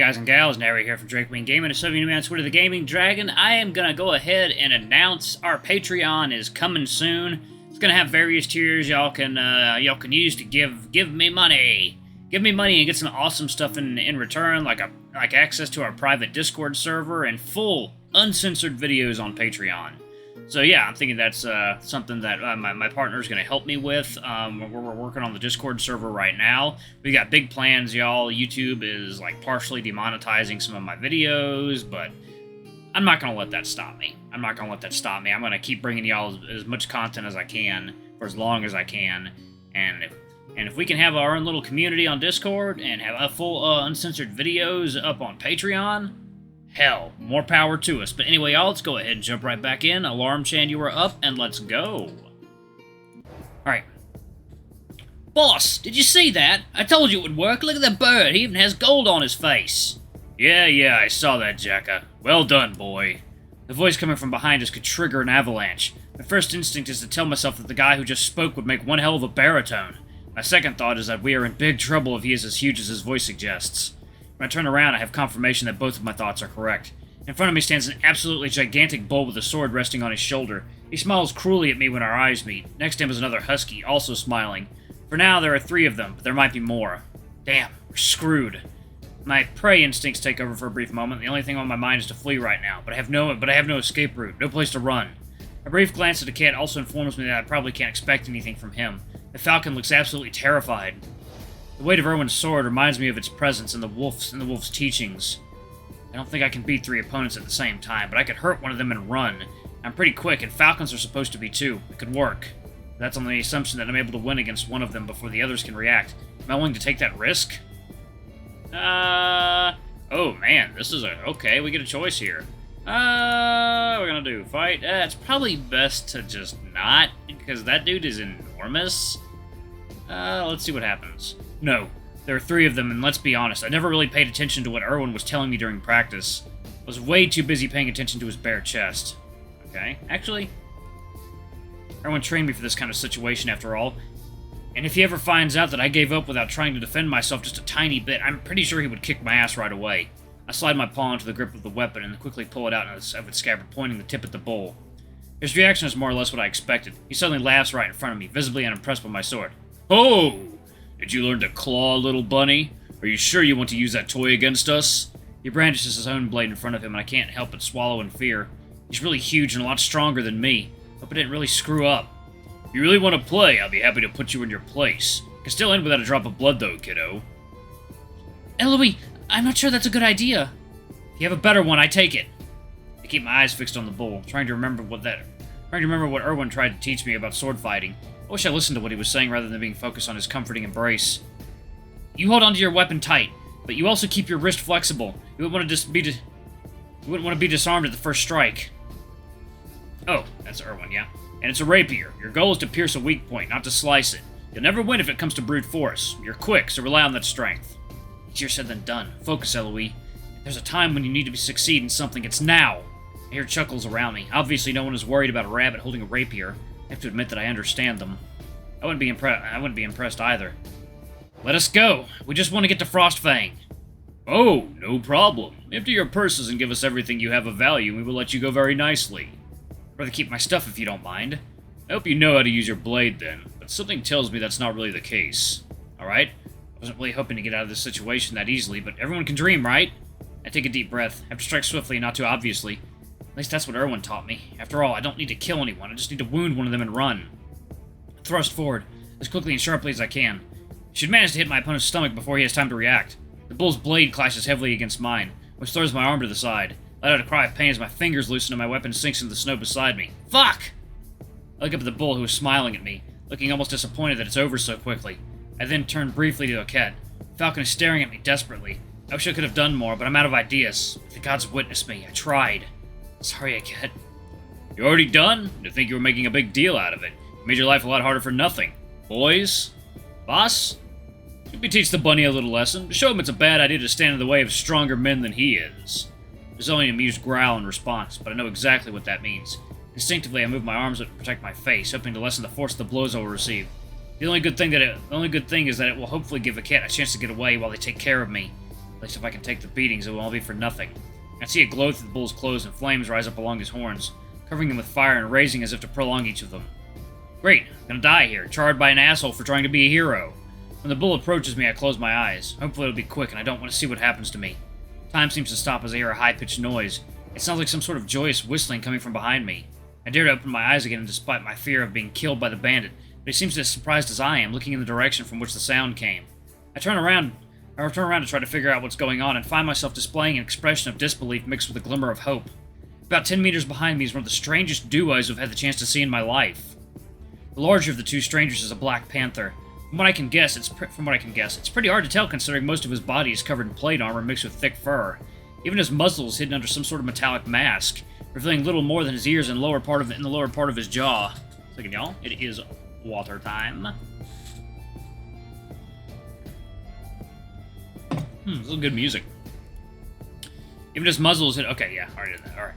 guys and gals? Nary here from Drake Wing Gaming, a 70 man Twitter the Gaming Dragon. I am gonna go ahead and announce our Patreon is coming soon. It's gonna have various tiers y'all can use to give me money. Give me money and get some awesome stuff in return, like access to our private Discord server and full uncensored videos on Patreon. So yeah, I'm thinking that's something that my partner's going to help me with. We're working on the Discord server right now. We got big plans, y'all. YouTube is like partially demonetizing some of my videos, but I'm not going to let that stop me. I'm going to keep bringing y'all as much content as I can for as long as I can. And if we can have our own little community on Discord and have a full uncensored videos up on Patreon, hell, more power to us. But anyway, y'all, let's go ahead and jump right back in. Alarm Chan, you are up, and let's go. Alright. Boss, did you see that? I told you it would work. Look at that bird. He even has gold on his face. Yeah, I saw that, Jacka. Well done, boy. The voice coming from behind us could trigger an avalanche. My first instinct is to tell myself that the guy who just spoke would make one hell of a baritone. My second thought is that we are in big trouble if he is as huge as his voice suggests. When I turn around, I have confirmation that both of my thoughts are correct. In front of me stands an absolutely gigantic bull with a sword resting on his shoulder. He smiles cruelly at me when our eyes meet. Next to him is another husky, also smiling. For now, there are 3 of them, but there might be more. Damn, we're screwed. My prey instincts take over for a brief moment. The only thing on my mind is to flee right now, but I have no escape route, no place to run. A brief glance at Akhet also informs me that I probably can't expect anything from him. The Falcon looks absolutely terrified. The weight of Erwin's sword reminds me of its presence in the wolf's teachings. I don't think I can beat 3 opponents at the same time, but I could hurt one of them and run. I'm pretty quick, and Falcons are supposed to be too. It could work. That's on the assumption that I'm able to win against one of them before the others can react. Am I willing to take that risk? Oh man, this is okay, we get a choice here. We're gonna do fight. It's probably best to just not, because that dude is enormous. Let's see what happens. No, there are 3 of them, and let's be honest, I never really paid attention to what Erwin was telling me during practice. I was way too busy paying attention to his bare chest. Okay, actually, Erwin trained me for this kind of situation after all, and if he ever finds out that I gave up without trying to defend myself just a tiny bit, I'm pretty sure he would kick my ass right away. I slide my paw into the grip of the weapon and quickly pull it out of its scabbard, pointing the tip at the bull. His reaction is more or less what I expected. He suddenly laughs right in front of me, visibly unimpressed by my sword. Oh! Did you learn to claw, little bunny? Are you sure you want to use that toy against us? He brandishes his own blade in front of him, and I can't help but swallow in fear. He's really huge and a lot stronger than me. Hope I didn't really screw up. If you really want to play, I'll be happy to put you in your place. Can still end without a drop of blood, though, kiddo. Ellois, I'm not sure that's a good idea. If you have a better one, I take it. I keep my eyes fixed on the bull, trying to remember what Erwin tried to teach me about sword fighting. I wish I listened to what he was saying rather than being focused on his comforting embrace. You hold onto your weapon tight, but you also keep your wrist flexible. You wouldn't want to be disarmed at the first strike. Oh, that's Erwin, yeah. And it's a rapier. Your goal is to pierce a weak point, not to slice it. You'll never win if it comes to brute force. You're quick, so rely on that strength. Easier said than done. Focus, Ellois. If there's a time when you need to succeed in something, it's now. I hear chuckles around me. Obviously, no one is worried about a rabbit holding a rapier. I have to admit that I understand them. I wouldn't be impressed either. Let us go. We just want to get to Frostfang. Oh, no problem. Empty your purses and give us everything you have of value, and we will let you go very nicely. I'd rather keep my stuff if you don't mind. I hope you know how to use your blade then, but something tells me that's not really the case. Alright? I wasn't really hoping to get out of this situation that easily, but everyone can dream, right? I take a deep breath. I have to strike swiftly and not too obviously. At least that's what Erwin taught me. After all, I don't need to kill anyone, I just need to wound one of them and run. I thrust forward, as quickly and sharply as I can. I should manage to hit my opponent's stomach before he has time to react. The bull's blade clashes heavily against mine, which throws my arm to the side. I let out a cry of pain as my fingers loosen and my weapon sinks into the snow beside me. Fuck! I look up at the bull who is smiling at me, looking almost disappointed that it's over so quickly. I then turn briefly to Akhet. Falcon is staring at me desperately. I wish I could have done more, but I'm out of ideas. If the gods witness me, I tried. Sorry, Akhet. You're already done? I think you were making a big deal out of it. You made your life a lot harder for nothing. Boys? Boss? Maybe teach the bunny a little lesson. Show him it's a bad idea to stand in the way of stronger men than he is. There's only an amused growl in response, but I know exactly what that means. Instinctively, I move my arms up to protect my face, hoping to lessen the force of the blows I will receive. The only good thing is that it will hopefully give Akhet a chance to get away while they take care of me. At least if I can take the beatings, it will all be for nothing. I see a glow through the bull's clothes, and flames rise up along his horns, covering them with fire and raising as if to prolong each of them. Great, I'm gonna die here, charred by an asshole for trying to be a hero. When the bull approaches me, I close my eyes. Hopefully it'll be quick, and I don't want to see what happens to me. Time seems to stop as I hear a high-pitched noise. It sounds like some sort of joyous whistling coming from behind me. I dare to open my eyes again, despite my fear of being killed by the bandit, but he seems as surprised as I am, looking in the direction from which the sound came. I turn around to try to figure out what's going on, and find myself displaying an expression of disbelief mixed with a glimmer of hope. About 10 meters behind me is one of the strangest duos I've had the chance to see in my life. The larger of the two strangers is a black panther. From what I can guess, it's pretty hard to tell considering most of his body is covered in plate armor mixed with thick fur. Even his muzzle is hidden under some sort of metallic mask, revealing little more than his ears and the lower part of his jaw. Second, y'all, it is water time. This is good music. Even his muzzle is hidden. Okay, yeah, already did that. Alright.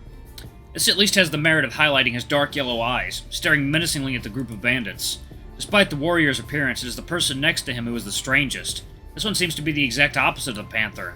This at least has the merit of highlighting his dark yellow eyes, staring menacingly at the group of bandits. Despite the warrior's appearance, it is the person next to him who is the strangest. This one seems to be the exact opposite of the panther.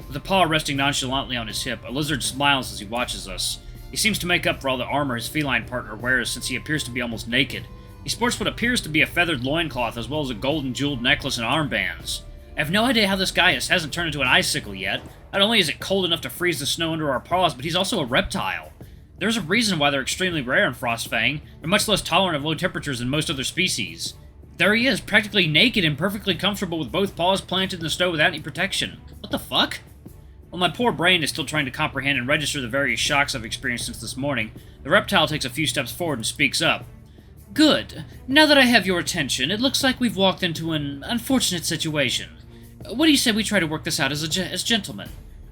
With a paw resting nonchalantly on his hip, a lizard smiles as he watches us. He seems to make up for all the armor his feline partner wears, since he appears to be almost naked. He sports what appears to be a feathered loincloth, as well as a golden jeweled necklace and armbands. I have no idea how this guy hasn't turned into an icicle yet. Not only is it cold enough to freeze the snow under our paws, but he's also a reptile. There's a reason why they're extremely rare in Frostfang. They're much less tolerant of low temperatures than most other species. There he is, practically naked and perfectly comfortable with both paws planted in the snow without any protection. What the fuck? While my poor brain is still trying to comprehend and register the various shocks I've experienced since this morning, the reptile takes a few steps forward and speaks up. Good. Now that I have your attention, it looks like we've walked into an unfortunate situation. What do you say we try to work this out as gentlemen?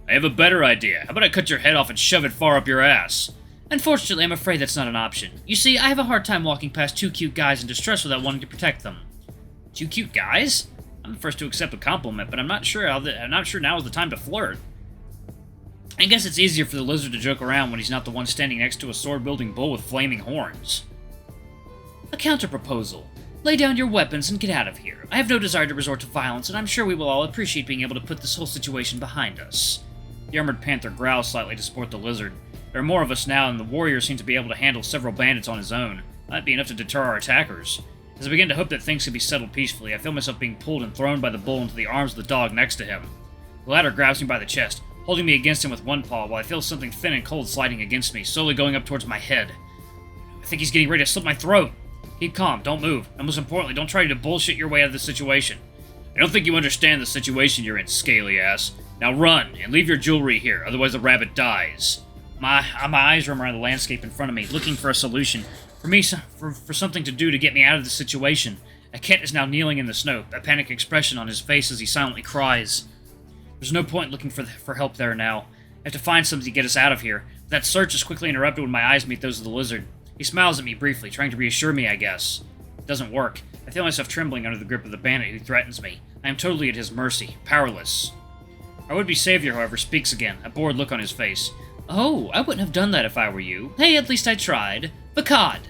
I have a better idea. How about I cut your head off and shove it far up your ass? Unfortunately, I'm afraid that's not an option. You see, I have a hard time walking past two cute guys in distress without wanting to protect them. Two cute guys? I'm the first to accept a compliment, but I'm not sure now is the time to flirt. I guess it's easier for the lizard to joke around when he's not the one standing next to a sword-wielding bull with flaming horns. A counter-proposal. Lay down your weapons and get out of here. I have no desire to resort to violence, and I'm sure we will all appreciate being able to put this whole situation behind us. The armored panther growls slightly to support the lizard. There are more of us now, and the warrior seems to be able to handle several bandits on his own. That'd be enough to deter our attackers. As I begin to hope that things can be settled peacefully, I feel myself being pulled and thrown by the bull into the arms of the dog next to him. The latter grabs me by the chest, holding me against him with one paw, while I feel something thin and cold sliding against me, slowly going up towards my head. I think he's getting ready to slit my throat. Keep calm, don't move, and most importantly, don't try to bullshit your way out of this situation. I don't think you understand the situation you're in, scaly ass. Now run, and leave your jewelry here, otherwise the rabbit dies. My eyes roam around the landscape in front of me, looking for a solution. For something to do to get me out of this situation. Akhet is now kneeling in the snow, a panic expression on his face as he silently cries. There's no point looking for help there now. I have to find something to get us out of here. That search is quickly interrupted when my eyes meet those of the lizard. He smiles at me briefly, trying to reassure me, I guess. It doesn't work. I feel myself trembling under the grip of the bandit who threatens me. I am totally at his mercy, powerless. Our would-be savior, however, speaks again, a bored look on his face. Oh, I wouldn't have done that if I were you. Hey, at least I tried. Bakad!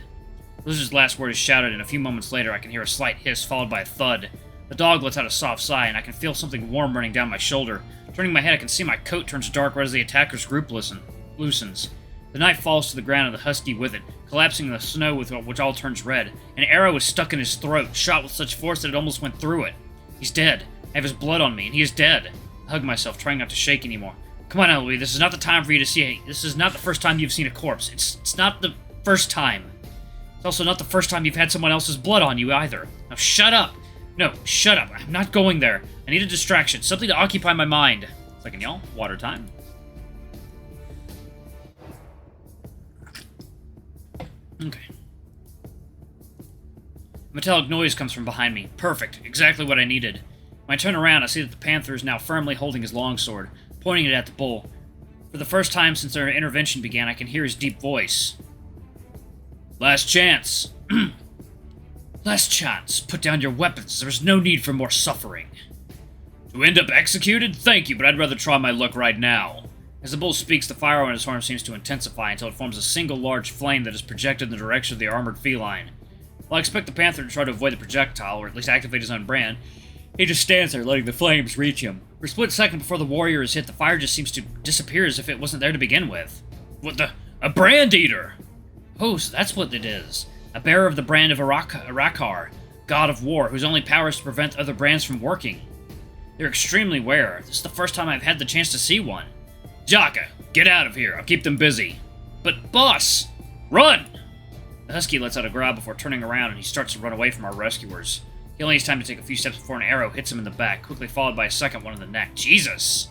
The lizard's last word is shouted, and a few moments later I can hear a slight hiss followed by a thud. The dog lets out a soft sigh, and I can feel something warm running down my shoulder. Turning my head, I can see my coat turns dark right as the attacker's group loosens. The knife falls to the ground and the husky with it, collapsing in the snow which all turns red. An arrow is stuck in his throat, shot with such force that it almost went through it. He's dead. I have his blood on me, and he is dead. I hug myself, trying not to shake anymore. Come on, Ellois, this is not the time for you to see it. This is not the first time you've seen a corpse. It's not the first time. It's also not the first time you've had someone else's blood on you, either. Now shut up. No, shut up. I'm not going there. I need a distraction, something to occupy my mind. Second, y'all, water time. Okay. A metallic noise comes from behind me. Perfect. Exactly what I needed. When I turn around, I see that the panther is now firmly holding his longsword, pointing it at the bull. For the first time since their intervention began, I can hear his deep voice. Last chance. Last chance. Put down your weapons. There is no need for more suffering. To end up executed? Thank you, but I'd rather try my luck right now. As the bull speaks, the fire on his horn seems to intensify until it forms a single large flame that is projected in the direction of the armored feline. While I expect the panther to try to avoid the projectile, or at least activate his own brand, He just stands there, letting the flames reach him. For a split second before the warrior is hit, the fire just seems to disappear as if it wasn't there to begin with. What the? A brand eater! Oh, so that's what it is. A bearer of the brand of Arakar, god of war, whose only power is to prevent other brands from working. They're extremely rare. This is the first time I've had the chance to see one. Jaka, get out of here. I'll keep them busy. But, boss! Run! The husky lets out a growl before turning around, and he starts to run away from our rescuers. He only has time to take a few steps before an arrow hits him in the back, quickly followed by a second one in the neck. Jesus!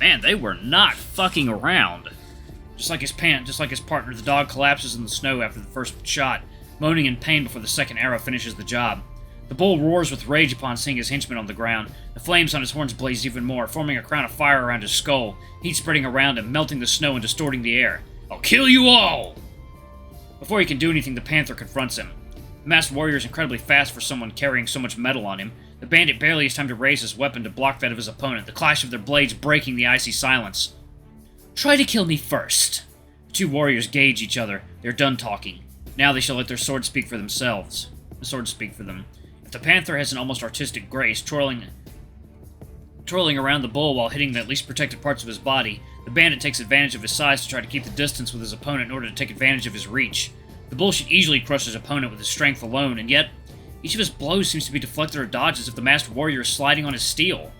Man, they were not fucking around. Just like his partner, the dog collapses in the snow after the first shot, moaning in pain before the second arrow finishes the job. The bull roars with rage upon seeing his henchman on the ground. The flames on his horns blaze even more, forming a crown of fire around his skull, heat spreading around him, melting the snow and distorting the air. I'll kill you all! Before he can do anything, the panther confronts him. The masked warrior is incredibly fast for someone carrying so much metal on him. The bandit barely has time to raise his weapon to block that of his opponent, the clash of their blades breaking the icy silence. Try to kill me first. The two warriors gauge each other. They're done talking. Now they shall let their swords speak for themselves. The swords speak for them. If the panther has an almost artistic grace, twirling around the bull while hitting the least protected parts of his body, the bandit takes advantage of his size to try to keep the distance with his opponent in order to take advantage of his reach. The bull should easily crush his opponent with his strength alone, and yet, each of his blows seems to be deflected or dodged as if the masked warrior is sliding on his steel.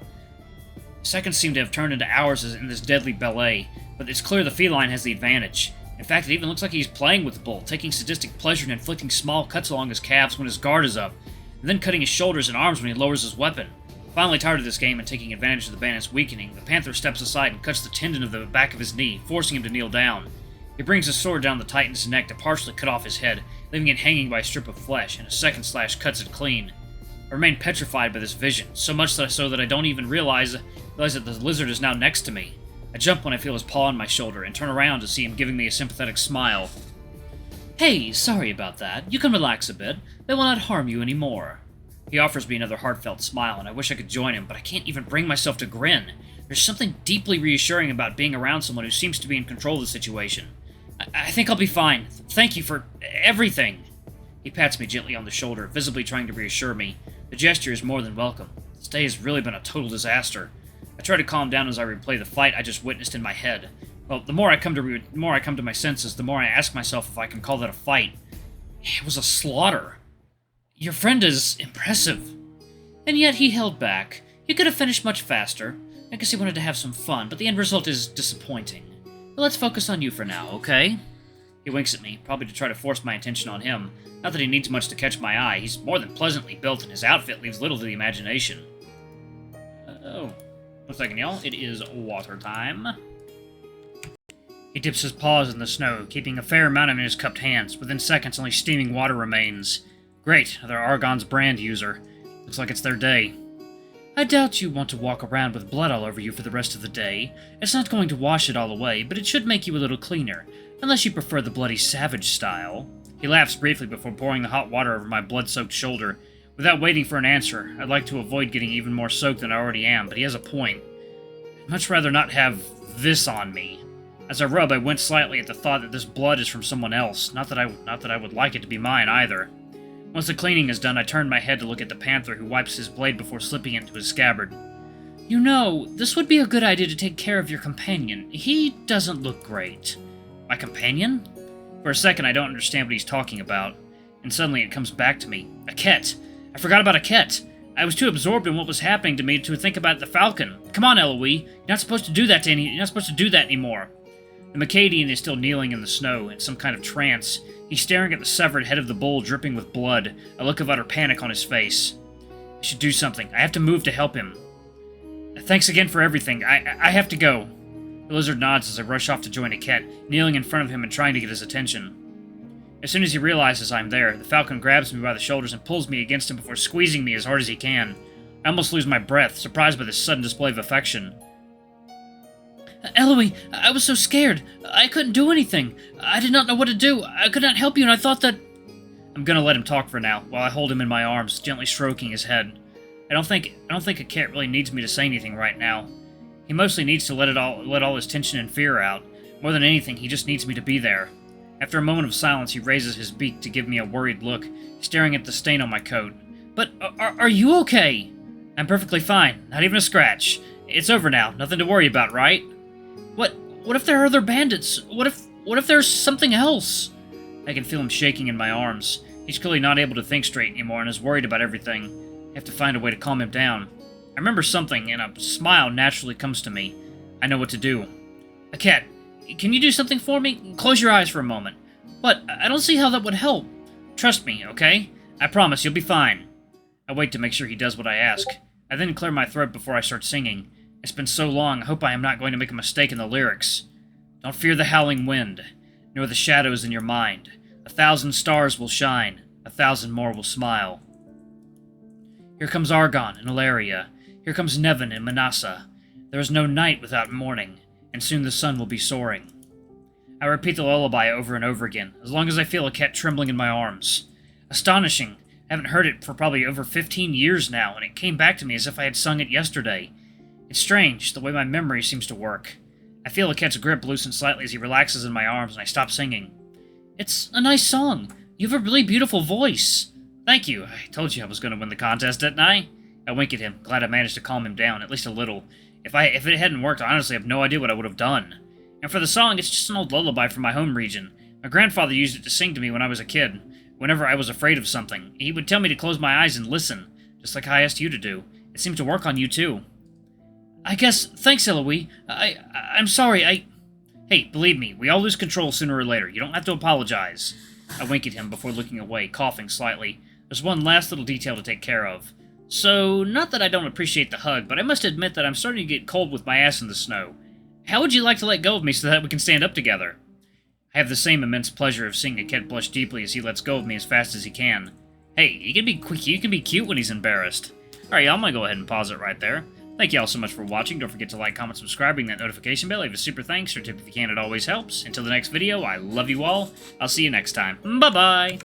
Seconds seem to have turned into hours in this deadly ballet, but it's clear the feline has the advantage. In fact, it even looks like he's playing with the bull, taking sadistic pleasure in inflicting small cuts along his calves when his guard is up, and then cutting his shoulders and arms when he lowers his weapon. Finally tired of this game and taking advantage of the bandit's weakening, the panther steps aside and cuts the tendon of the back of his knee, forcing him to kneel down. He brings his sword down the titan's neck to partially cut off his head, leaving it hanging by a strip of flesh, and a second slash cuts it clean. I remain petrified by this vision, so much so that I don't even realize that the lizard is now next to me. I jump when I feel his paw on my shoulder, and turn around to see him giving me a sympathetic smile. Hey, sorry about that. You can relax a bit. They will not harm you anymore. He offers me another heartfelt smile, and I wish I could join him, but I can't even bring myself to grin. There's something deeply reassuring about being around someone who seems to be in control of the situation. I think I'll be fine. Thank you for everything. He pats me gently on the shoulder, visibly trying to reassure me. The gesture is more than welcome. This day has really been a total disaster. I try to calm down as I replay the fight I just witnessed in my head. Well, the more I come to my senses, the more I ask myself if I can call that a fight. It was a slaughter. Your friend is impressive. And yet he held back. He could have finished much faster. I guess he wanted to have some fun, but the end result is disappointing. But let's focus on you for now, okay? He winks at me, probably to try to force my attention on him. Not that he needs much to catch my eye. He's more than pleasantly built, and his outfit leaves little to the imagination. Oh. 1 second, y'all. It is water time. He dips his paws in the snow, keeping a fair amount in his cupped hands. Within seconds, only steaming water remains. Great, another Argon's brand user. Looks like it's their day. I doubt you want to walk around with blood all over you for the rest of the day. It's not going to wash it all away, but it should make you a little cleaner, unless you prefer the bloody savage style. He laughs briefly before pouring the hot water over my blood-soaked shoulder. Without waiting for an answer, I'd like to avoid getting even more soaked than I already am, but he has a point. I'd much rather not have this on me. As I rub, I wince slightly at the thought that this blood is from someone else, not that I would like it to be mine either. Once the cleaning is done, I turn my head to look at the panther, who wipes his blade before slipping it into his scabbard. You know, this would be a good idea to take care of your companion. He doesn't look great. My companion? For a second, I don't understand what he's talking about, and suddenly it comes back to me. Akhet! I forgot about Akhet! I was too absorbed in what was happening to me to think about the Falcon. Come on, Ellois. You're not supposed to do that anymore. The Macadian is still kneeling in the snow, in some kind of trance. He's staring at the severed head of the bull dripping with blood, a look of utter panic on his face. I should do something. I have to move to help him. Thanks again for everything. I have to go. The lizard nods as I rush off to join Akhet, kneeling in front of him and trying to get his attention. As soon as he realizes I'm there, the Falcon grabs me by the shoulders and pulls me against him before squeezing me as hard as he can. I almost lose my breath, surprised by this sudden display of affection. Ellois, I was so scared. I couldn't do anything. I did not know what to do. I could not help you, and I thought that... I'm gonna let him talk for now, while I hold him in my arms, gently stroking his head. I don't think Akhet really needs me to say anything right now. He mostly needs to let all his tension and fear out. More than anything, he just needs me to be there. After a moment of silence, he raises his beak to give me a worried look, staring at the stain on my coat. But are you okay? I'm perfectly fine. Not even a scratch. It's over now. Nothing to worry about, right? What if there are other bandits? What if there's something else? I can feel him shaking in my arms. He's clearly not able to think straight anymore and is worried about everything. I have to find a way to calm him down. I remember something, and a smile naturally comes to me. I know what to do. Akhet, can you do something for me? Close your eyes for a moment. But I don't see how that would help. Trust me, okay? I promise you'll be fine. I wait to make sure he does what I ask. I then clear my throat before I start singing. It's been so long, I hope I am not going to make a mistake in the lyrics. Don't fear the howling wind, nor the shadows in your mind. 1,000 stars will shine, 1,000 more will smile. Here comes Argon and Ilaria. Here comes NeveN and Manasseh. There is no night without morning, and soon the sun will be soaring. I repeat the lullaby over and over again, as long as I feel Akhet trembling in my arms. Astonishing. I haven't heard it for probably over 15 years now, and it came back to me as if I had sung it yesterday. It's strange, the way my memory seems to work. I feel Akhet's grip loosen slightly as he relaxes in my arms, and I stop singing. It's a nice song. You have a really beautiful voice. Thank you. I told you I was going to win the contest, didn't I? I wink at him, glad I managed to calm him down, at least a little. If it hadn't worked, I honestly have no idea what I would have done. And for the song, it's just an old lullaby from my home region. My grandfather used it to sing to me when I was a kid. Whenever I was afraid of something, he would tell me to close my eyes and listen, just like I asked you to do. It seemed to work on you, too. I guess, thanks, Ellois. I'm sorry, Hey, believe me, we all lose control sooner or later. You don't have to apologize. I wink at him before looking away, coughing slightly. There's one last little detail to take care of. So, not that I don't appreciate the hug, but I must admit that I'm starting to get cold with my ass in the snow. How would you like to let go of me so that we can stand up together? I have the same immense pleasure of seeing Akhet blush deeply as he lets go of me as fast as he can. Hey, he can be cute when he's embarrassed. Alright, y'all, I'm gonna go ahead and pause it right there. Thank you all so much for watching. Don't forget to like, comment, subscribe, ring that notification bell, leave a super thanks, or tip if you can, it always helps. Until the next video, I love you all. I'll see you next time. Bye-bye!